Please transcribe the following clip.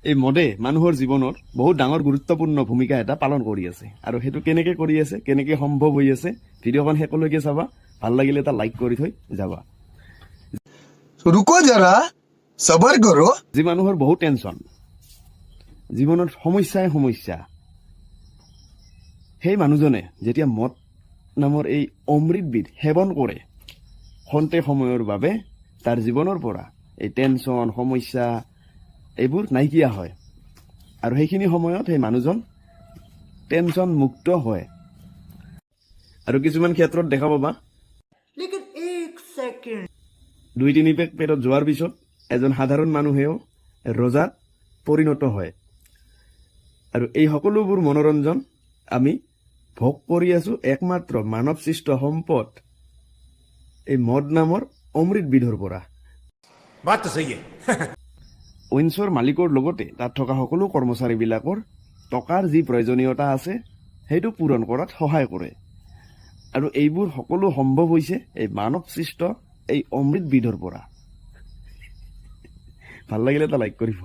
এই মদে মানুহৰ জীৱনত বহুত ডাঙৰ গুৰুত্বপূৰ্ণ ভূমিকা এটা পালন কৰি আছে আৰু সেইটো কেনেকে কৰি আছে কেনেকে সম্ভৱ হৈ আছে ভিডিঅ'খন শেষলৈকে চাবা ভাল লাগিলে এটা লাইক কৰি থৈ যাবা रुको जरा सबर करो যি মানুহৰ বহুত টেনচন জীৱনত সমস্যা সেই মানুহজনে যেতিয়া মদ নামৰ এই অমৃতবিধ সেৱন কৰে খন্তে সময়ৰ বাবে তাৰ জীৱনৰ পৰা এই টেনচন সমস্যা এইবোৰ নাইকিয়া হয় আৰু সেইখিনি সময়ত সেই মানুহজন টেনচন মুক্ত হয় আৰু কিছুমান ক্ষেত্ৰত দেখা পাবা लेकिन एक सेकंड 2-3 পেক পেটত যোৱাৰ পিছত এজন সাধাৰণ মানুহেও ৰজাত পৰিণত হয় আৰু এই সকলোবোৰ মনোৰঞ্জন আমি ভোগ কৰি আছো একমাত্ৰ মানৱ সৃষ্ট সম্পদ এই মদ নামৰ অমৃতবিধৰ পৰা बात तो सही है ঐন্সৰ মালিকৰ লগতে তাত থকা সকলো কৰ্মচাৰীবিলাকৰ টকাৰ যি প্ৰয়োজনীয়তা আছে সেইটো পূৰণ কৰাত সহায় কৰে আৰু এইবোৰ সকলো সম্ভৱ হৈছে এই মানৱ সৃষ্ট এই অমৃতবিধৰ পৰা ভাল লাগিলে এটা লাইক কৰিব